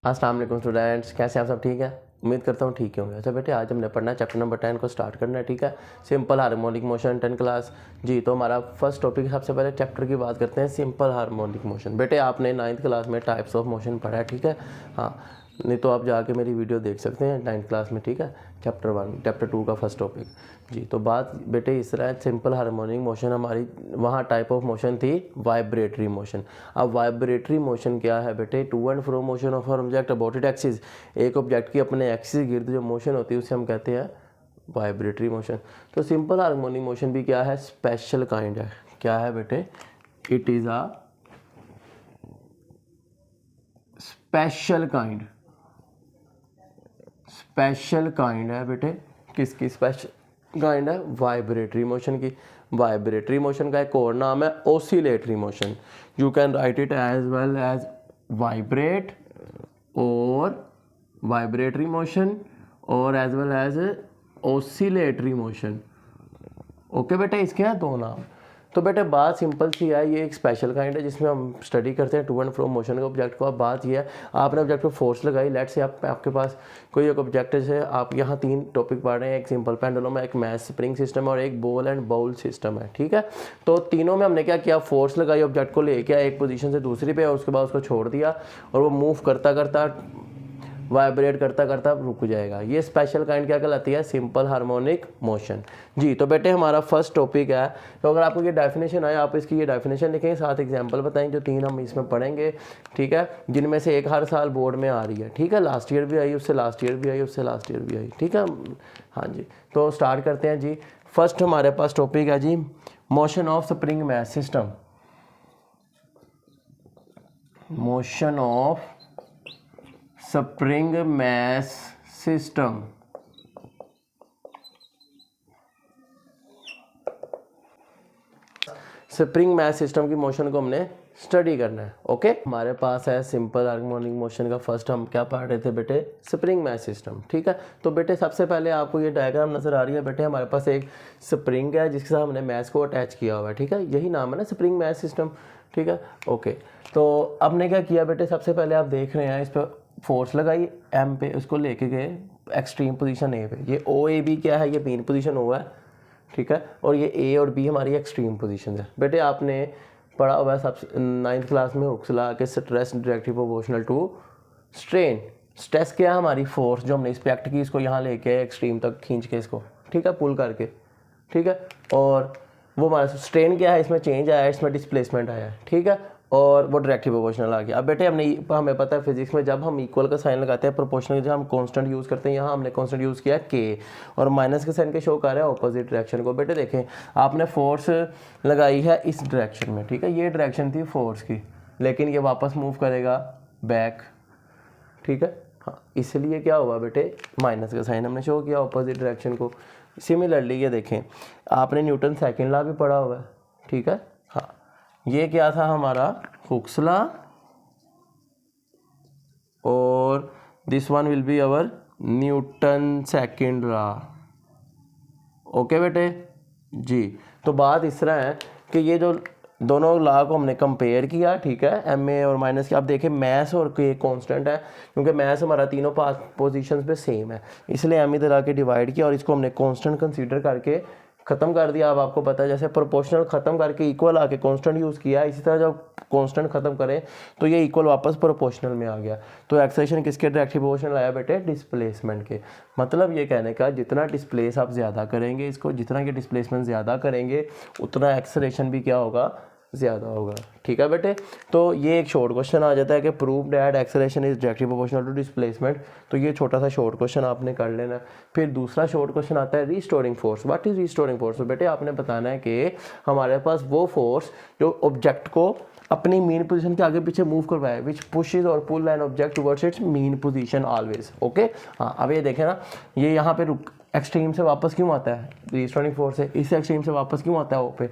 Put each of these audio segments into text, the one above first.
अस्सलाम वालेकुम स्टूडेंट्स, कैसे हैं आप सब? ठीक है, उम्मीद करता हूँ ठीक ही होंगे। अच्छा बेटे, आज हमने पढ़ना है चैप्टर नंबर 10 को स्टार्ट करना है। ठीक है, सिंपल हार्मोनिक मोशन 10 क्लास जी। तो हमारा फर्स्ट टॉपिक, सबसे पहले चैप्टर की बात करते हैं, सिंपल हार्मोनिक मोशन। बेटे आपने 9th क्लास में टाइप्स ऑफ मोशन पढ़ा है, ठीक है। हाँ, नहीं तो आप जाके मेरी वीडियो देख सकते हैं 9th क्लास में, ठीक है। चैप्टर 1 चैप्टर 2 का फर्स्ट टॉपिक जी। तो बात बेटे इस तरह है, सिंपल हार्मोनिक मोशन हमारी वहाँ टाइप ऑफ मोशन थी वाइब्रेटरी मोशन। अब वाइब्रेटरी मोशन क्या है बेटे? To and fro motion of an object about it axis. एक ऑब्जेक्ट की अपने एक्सिस गिर्द जो मोशन होती है उसे हम कहते हैं वाइब्रेटरी मोशन। तो सिंपल हार्मोनिक मोशन भी क्या है? स्पेशल काइंड है। क्या है बेटे? It is a special kind. Special kind है बेटे। किसकी स्पेशल काइंड है? वाइब्रेटरी मोशन की। वाइब्रेटरी मोशन का एक और नाम है oscillatory motion. You can write it as well as vibrate और वाइब्रेटरी मोशन और as well as oscillatory motion. Okay बेटे, इसके हैं दो नाम। तो बेटे बात सिंपल सी है, ये एक स्पेशल काइंड है जिसमें हम स्टडी करते हैं टू एंड फ्रो मोशन के ऑब्जेक्ट को। अब बात ये है, आपने ऑब्जेक्ट पे फोर्स लगाई, लेट से आपके पास कोई एक ऑब्जेक्ट है, आप यहाँ 3 टॉपिक पढ़ रहे हैं, एक सिंपल पेंडुलम है, एक मैस स्प्रिंग सिस्टम है और एक बॉल एंड बाउल सिस्टम है, ठीक है। तो तीनों में हमने क्या किया? फोर्स लगाई, ऑब्जेक्ट को लेके आया एक पोजीशन से दूसरी पे और उसके बाद उसको छोड़ दिया और वो मूव करता करता वाइब्रेट करता करता रुक जाएगा। ये स्पेशल काइंड क्या कहलाती है? सिंपल हार्मोनिक मोशन जी। तो बेटे हमारा फर्स्ट टॉपिक है, तो अगर आपको ये डेफिनेशन आए, आप इसकी ये डेफिनेशन लिखेंगे, साथ एग्जांपल बताएंगे, जो 3 हम इसमें पढ़ेंगे, ठीक है, जिनमें से एक हर साल बोर्ड में आ रही है, ठीक है। लास्ट ईयर भी आई, उससे लास्ट ईयर भी आई, उससे लास्ट ईयर भी आई, ठीक है। हाँ जी, तो स्टार्ट करते हैं जी। फर्स्ट हमारे पास टॉपिक है जी, motion of spring mass system. Motion of spring mass system. Spring mass system की मोशन को हमने स्टडी करना है, ओके। हमारे पास है सिंपल हार्मोनिक मोशन का फर्स्ट हम क्या पढ़ रहे थे बेटे? स्प्रिंग मैस सिस्टम, ठीक है। तो बेटे सबसे पहले आपको ये डायग्राम नजर आ रही है बेटे, हमारे पास एक स्प्रिंग है जिसके साथ हमने मैस को अटैच किया हुआ है, ठीक है। यही नाम है ना, स्प्रिंग मैस सिस्टम, ठीक है, ओके। तो आपने क्या किया बेटे? सबसे पहले आप देख रहे हैं, इस पर फोर्स लगाई एम पे, उसको लेके गए एक्सट्रीम पोजीशन ए पे। ये ओ ए बी क्या है? ये मेन पोजीशन ओ है, ठीक है, और ये ए और बी हमारी एक्सट्रीम पोजीशन है। बेटे आपने पढ़ा हुआ है सब 9th क्लास में हुक्स लॉ के, stress directly proportional to strain. Stress क्या है? हमारी फोर्स जो हमने इस पे एक्ट की, इसको यहाँ लेके एक्सट्रीम तक खींच के इसको, ठीक है, पुल करके, ठीक है। और वो हमारा स्ट्रेन क्या है? इसमें चेंज आया है, इसमें डिस्प्लेसमेंट आया है, ठीक है, और वो डायरेक्टली प्रोपोर्शनल आ गया। अब बेटे हमें पता है फिजिक्स में जब हम इक्वल का साइन लगाते हैं, प्रोपोर्शनल जब हम कांस्टेंट यूज़ करते हैं, यहाँ हमने कांस्टेंट यूज़ किया के, और माइनस के साइन के शो कर रहा है ऑपोजिट डायरेक्शन को। बेटे देखें, आपने फोर्स लगाई है इस डायरेक्शन में, ठीक है, ये डायरेक्शन थी फोर्स की, लेकिन ये वापस मूव करेगा बैक, ठीक है। हाँ, इसलिए क्या हुआ बेटे? माइनस का साइन हमने शो किया ऑपोजिट डायरेक्शन को। सिमिलरली ये देखें, आपने न्यूटन सेकंड लॉ भी पढ़ा हुआ है, ठीक है। हाँ, ये क्या था हमारा? हुक्स लॉ, और this one will be our Newton second law, okay बेटे जी। तो बात इस तरह है कि ये जो दोनों लॉ को हमने कंपेयर किया, ठीक है, एम ए और माइनस के। आप देखें मैस और के कांस्टेंट है, क्योंकि मैस हमारा तीनों पोजीशंस पे सेम है, इसलिए एम इधर आके डिवाइड किया और इसको हमने कांस्टेंट कंसीडर करके ख़त्म कर दिया। अब आपको पता है, जैसे प्रोपोर्शनल ख़त्म करके इक्वल आके कांस्टेंट यूज़ किया, इसी तरह जब कांस्टेंट ख़त्म करें तो ये इक्वल वापस प्रोपोर्शनल में आ गया। तो एक्सेलरेशन किसके डायरेक्टली प्रोपोर्शनल आया बेटे? डिस्प्लेसमेंट के। मतलब ये कहने का, जितना डिस्प्लेस आप ज़्यादा करेंगे इसको, जितना कि डिस्प्लेसमेंट ज़्यादा करेंगे, उतना एक्सेलरेशन भी क्या होगा? ज़्यादा होगा, ठीक है बेटे। तो ये एक शॉर्ट क्वेश्चन आ जाता है कि prove that acceleration is directly proportional to displacement. तो ये छोटा सा शॉर्ट क्वेश्चन आपने कर लेना है। फिर दूसरा शॉर्ट क्वेश्चन आता है restoring force. What is restoring force? तो बेटे आपने बताना है कि हमारे पास वो फोर्स जो ऑब्जेक्ट को अपनी मेन पोजीशन के आगे पीछे मूव करवाए, विच पुशेस और pull an object towards its mean position always, okay. हाँ, अब ये देखें ना, ये यहाँ पे एक्सट्रीम से वापस क्यों आता है? रिस्टोरिंग फोर्स है। इस एक्सट्रीम से वापस क्यों आता है? वो पे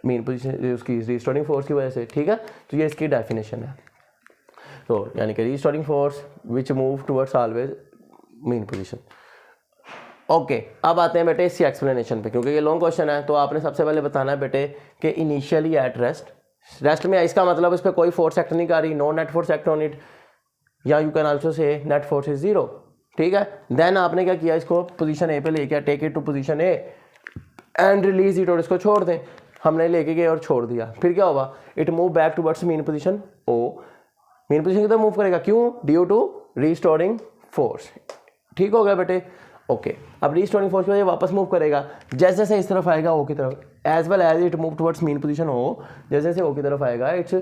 मेन पोजीशन उसकी रिस्टोरिंग फोर्स की वजह से, ठीक है। तो ये इसकी डेफिनेशन है। तो यानी कि restoring force which move towards always main position, okay. अब आते हैं बेटे इसकी एक्सप्लेनेशन पे, क्योंकि ये लॉन्ग क्वेश्चन है। तो आपने सबसे पहले बताना है बेटे कि इनिशियली एट रेस्ट में, इसका मतलब इस पर कोई फोर्स एक्ट नहीं कर रही, no net force act on it, या you can also say net force is 0, ठीक है। देन आपने क्या किया, इसको पोजीशन ए पे लेके take it to position A and release it, और इसको छोड़ दें। हमने लेके गए और छोड़ दिया, फिर क्या होगा, it move back towards mean position O. Mean position की तरफ मूव करेगा, क्यों, ड्यू टू रीस्टोरिंग फोर्स। ठीक हो गया बेटे, ओके। अब रीस्टोरिंग फोर्स पे वापस मूव करेगा, जैसे जैसे इस तरफ आएगा ओ की तरफ, as well as it move towards mean position O, जैसे जैसे ओ की तरफ आएगा its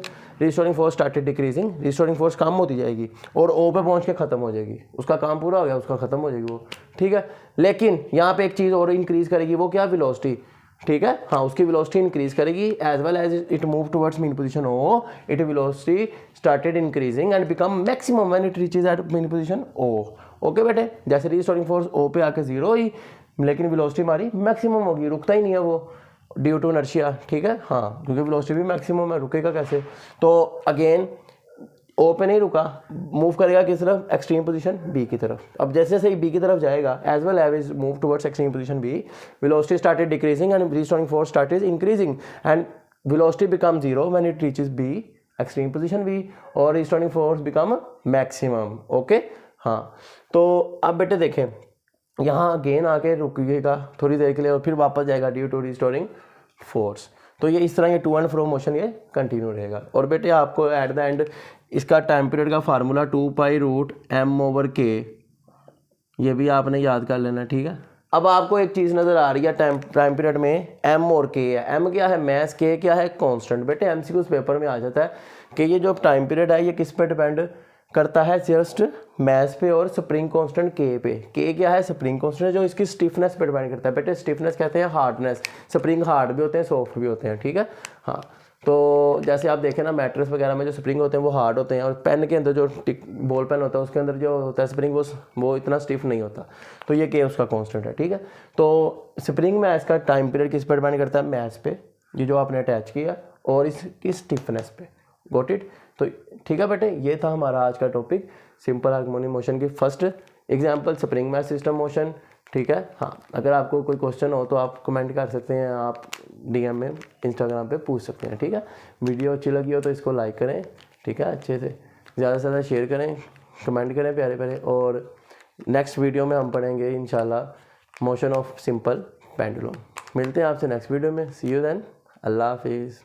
restoring force started decreasing, restoring force कम होती जाएगी और ओ पे पहुंच के खत्म हो जाएगी, उसका काम पूरा हो गया, उसका खत्म हो जाएगी वो, ठीक है। लेकिन यहाँ पे एक चीज़ और इंक्रीज करेगी, वो क्या, वेलोसिटी, ठीक है, हाँ, उसकी वेलोसिटी इंक्रीज करेगी as well as it move towards mean position O, it velocity started increasing and become maximum when it reaches at mean position O. Okay बेटे, जैसे रीस्टोरिंग फोर्स ओ पे आके 0 हुई, लेकिन वेलोसिटी हमारी मैक्सिमम होगी, रुकता ही नहीं है वो ड्यू टू इनर्शिया, ठीक है, हाँ, क्योंकि वेलोसिटी भी मैक्सिमम है, रुकेगा कैसे। तो अगेन ओ पे नहीं रुका, मूव करेगा किस तरफ, एक्सट्रीम पोजीशन बी की तरफ। अब जैसे जैसे बी की तरफ जाएगा, as well as move towards extreme position B, velocity started decreasing and restoring force started increasing and velocity become 0 when it reaches B extreme position B और restoring force become maximum. Okay, हाँ, तो अब बेटे देखें, यहाँ again आके रुकिएगा थोड़ी देर के लिए और फिर वापस जाएगा ड्यू टू रिस्टोरिंग फोर्स। तो ये इस तरह ये टू एंड फ्रो मोशन ये कंटिन्यू रहेगा। और बेटे आपको एट द एंड इसका टाइम पीरियड का फार्मूला 2π√m/k, ये भी आपने याद कर लेना, ठीक है। अब आपको एक चीज़ नज़र आ रही है टाइम पीरियड में, m और k है। m क्या है, मैस, k क्या है, कांस्टेंट। बेटे एमसीक्यू पेपर में आ जाता है कि ये जो टाइम पीरियड है ये किस पे डिपेंड करता है, जस्ट मैस पे और स्प्रिंग कांस्टेंट के पे। के क्या है, स्प्रिंग कांस्टेंट, जो इसकी स्टिफनेस पे डिपेंड करता है। बेटे स्टिफनेस कहते हैं हार्डनेस, स्प्रिंग हार्ड भी होते हैं, सॉफ्ट भी होते हैं, ठीक है, हाँ। तो जैसे आप देखें ना, मैट्रेस वगैरह में जो स्प्रिंग होते हैं वो हार्ड होते हैं, और पेन के अंदर जो बॉल पेन होता है उसके अंदर जो होता है स्प्रिंग वो इतना स्टिफ नहीं होता। तो ये के उसका कांस्टेंट है, ठीक है। तो स्प्रिंग मैस का टाइम पीरियड किस पर डिपेंड करता है, मैस पे, ये जो आपने अटैच किया, और इसकी स्टिफनेस पे। Got it. तो ठीक है बेटे, ये था हमारा आज का टॉपिक, सिंपल हार्मोनिक मोशन की first example, spring mass system motion, ठीक है। हाँ, अगर आपको कोई क्वेश्चन हो तो आप कमेंट कर सकते हैं, आप डीएम में इंस्टाग्राम पे पूछ सकते हैं, ठीक है। वीडियो अच्छी लगी हो तो इसको लाइक करें, ठीक है, अच्छे से ज़्यादा से ज़्यादा शेयर करें, कमेंट करें प्यारे प्यारे। और नेक्स्ट वीडियो में हम पढ़ेंगे इंशाल्लाह मोशन ऑफ सिंपल पेंडुलम। मिलते हैं आपसे नेक्स्ट वीडियो में, सी यू देन, अल्लाह हाफिज़।